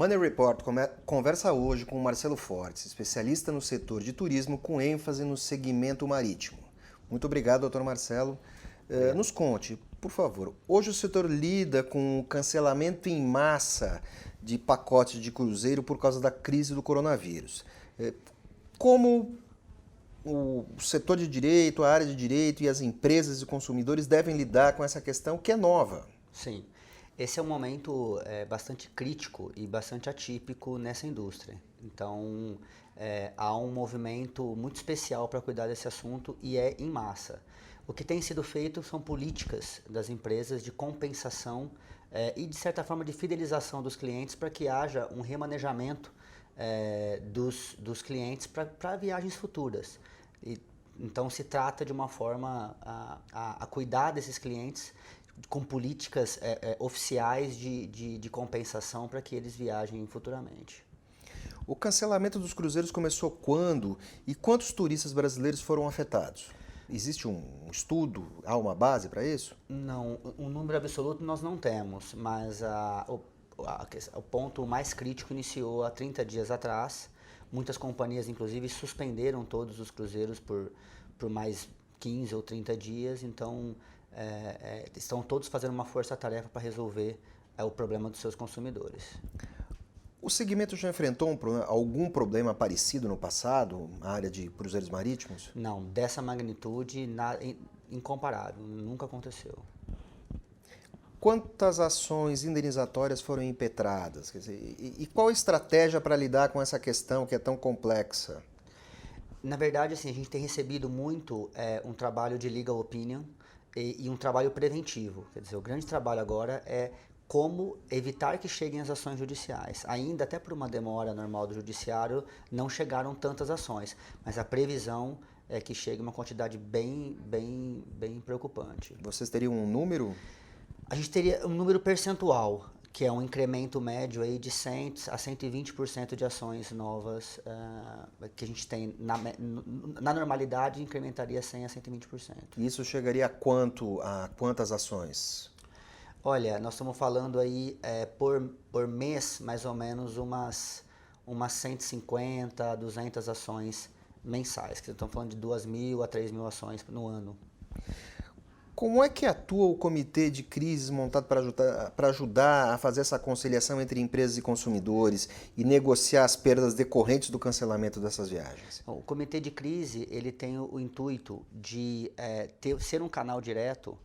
Money Report conversa hoje com Marcelo Fortes, especialista no setor de turismo com ênfase no segmento marítimo. Muito obrigado, doutor Marcelo. Nos conte, por favor, hoje o setor lida com o cancelamento em massa de pacotes de cruzeiro por causa da crise do coronavírus. Como o setor de direito, a área de direito e as empresas e consumidores devem lidar com essa questão que é nova? Sim, esse é um momento bastante crítico e bastante atípico nessa indústria. Então, há um movimento muito especial para cuidar desse assunto e é em massa. O que tem sido feito são políticas das empresas de compensação e, de certa forma, de fidelização dos clientes para que haja um remanejamento dos clientes para viagens futuras. Então, se trata de uma forma a cuidar desses clientes com políticas oficiais de compensação para que eles viajem futuramente. O cancelamento dos cruzeiros começou quando e quantos turistas brasileiros foram afetados? Existe um estudo, há uma base para isso? Não, um número absoluto nós não temos, mas o ponto mais crítico iniciou há 30 dias atrás. Muitas companhias, inclusive, suspenderam todos os cruzeiros por mais 15 ou 30 dias, então estão todos fazendo uma força-tarefa para resolver o problema dos seus consumidores. O segmento já enfrentou algum problema parecido no passado, na área de cruzeiros marítimos? Não, dessa magnitude, incomparável, nunca aconteceu. Quantas ações indenizatórias foram impetradas? Quer dizer, e qual a estratégia para lidar com essa questão que é tão complexa? Na verdade, assim, a gente tem recebido muito um trabalho de legal opinion e um trabalho preventivo. Quer dizer, o grande trabalho agora é como evitar que cheguem as ações judiciais. Ainda, até por uma demora normal do judiciário, não chegaram tantas ações, mas a previsão é que chegue uma quantidade bem preocupante. Vocês teriam um número? A gente teria um número percentual, que é um incremento médio aí de 100 a 120% de ações novas que a gente tem. Na normalidade, incrementaria 100 a 120%. Isso chegaria a quantas ações? Olha, nós estamos falando aí por mês, mais ou menos, umas 150, 200 ações mensais, que estamos falando de 2.000 a 3.000 ações no ano. Como é que atua o comitê de crises montado para ajudar a fazer essa conciliação entre empresas e consumidores e negociar as perdas decorrentes do cancelamento dessas viagens? O comitê de crise ele tem o intuito de ser um canal direto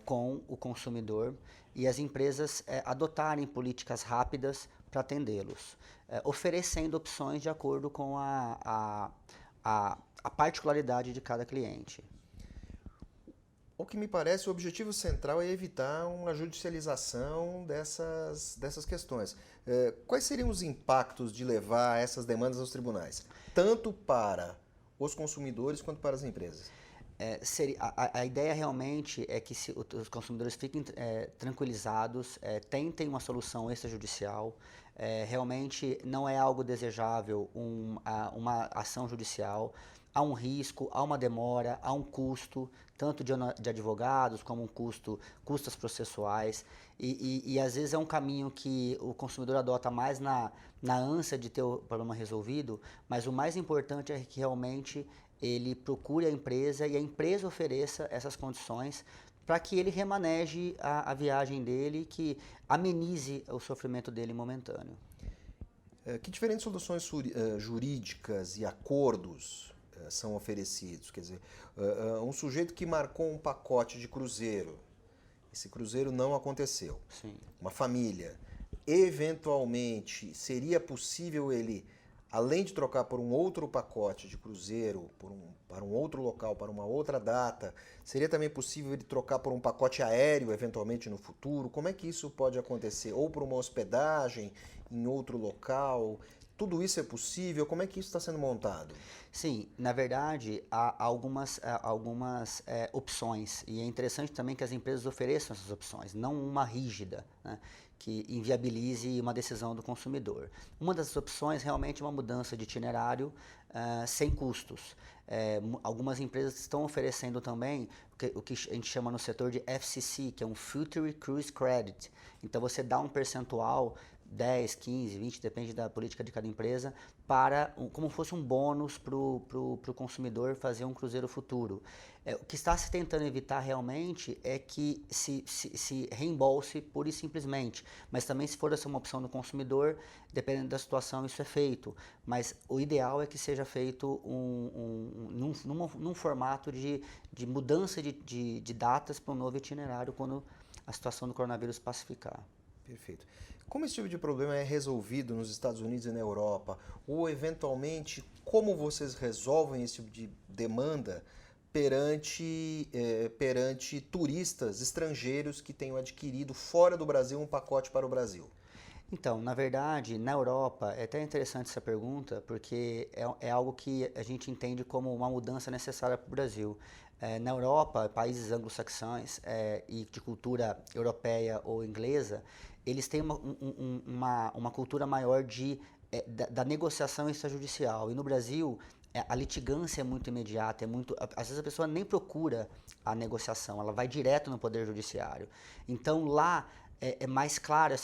com o consumidor e as empresas adotarem políticas rápidas para atendê-los, oferecendo opções de acordo com a particularidade de cada cliente. O que me parece, o objetivo central é evitar uma judicialização dessas questões. Quais seriam os impactos de levar essas demandas aos tribunais, tanto para os consumidores quanto para as empresas? A ideia realmente é que os consumidores fiquem tranquilizados, tentem uma solução extrajudicial. Realmente não é algo desejável uma ação judicial. Há um risco, há uma demora, há um custo, tanto de advogados como custos processuais. E às vezes é um caminho que o consumidor adota mais na ânsia de ter o problema resolvido, mas o mais importante é que realmente ele procure a empresa e a empresa ofereça essas condições para que ele remaneje a viagem dele, que amenize o sofrimento dele momentâneo. Que diferentes soluções jurídicas e acordos são oferecidos? Quer dizer, um sujeito que marcou um pacote de cruzeiro, esse cruzeiro não aconteceu. Sim. Uma família, eventualmente, seria possível ele, além de trocar por um outro pacote de cruzeiro, para um outro local, para uma outra data, seria também possível ele trocar por um pacote aéreo, eventualmente no futuro? Como é que isso pode acontecer? Ou por uma hospedagem em outro local? Tudo isso é possível? Como é que isso está sendo montado? Sim, na verdade, há algumas opções. E é interessante também que as empresas ofereçam essas opções, não uma rígida, né, que inviabilize uma decisão do consumidor. Uma das opções realmente é uma mudança de itinerário sem custos. Algumas empresas estão oferecendo também o que a gente chama no setor de FCC, que é um Future Cruise Credit. Então você dá um percentual 10, 15, 20, depende da política de cada empresa, para como fosse um bônus para o consumidor fazer um cruzeiro futuro. O que está se tentando evitar realmente é que se reembolse pura e simplesmente, mas também se for essa uma opção do consumidor, dependendo da situação, isso é feito. Mas o ideal é que seja feito num formato de mudança de datas para um novo itinerário quando a situação do coronavírus pacificar. Perfeito. Como esse tipo de problema é resolvido nos Estados Unidos e na Europa? Ou, eventualmente, como vocês resolvem esse tipo de demanda perante turistas estrangeiros que tenham adquirido fora do Brasil um pacote para o Brasil? Então, na verdade, na Europa, é até interessante essa pergunta, porque é algo que a gente entende como uma mudança necessária para o Brasil. Na Europa, países anglo-saxões e de cultura europeia ou inglesa, eles têm uma cultura maior da negociação extrajudicial. E no Brasil, a litigância é muito imediata, às vezes a pessoa nem procura a negociação, ela vai direto no Poder Judiciário. Então lá é mais claro,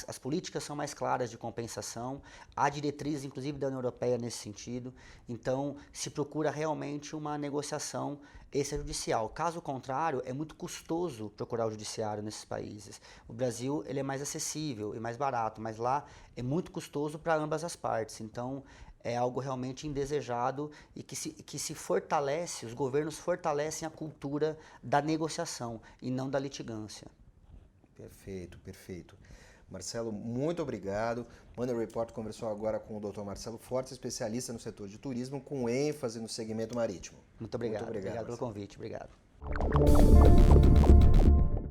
as políticas são mais claras de compensação, há diretrizes inclusive da União Europeia nesse sentido, então se procura realmente uma negociação extrajudicial. Caso contrário, é muito custoso procurar o judiciário nesses países. O Brasil ele é mais acessível e mais barato, mas lá é muito custoso para ambas as partes, então é algo realmente indesejado e que se fortalece, os governos fortalecem a cultura da negociação e não da litigância. Perfeito, perfeito. Marcelo, muito obrigado. Money Report conversou agora com o Dr. Marcelo Fortes, especialista no setor de turismo, com ênfase no segmento marítimo. Muito obrigado. Muito obrigado Obrigado pelo Marcelo. convite. Obrigado.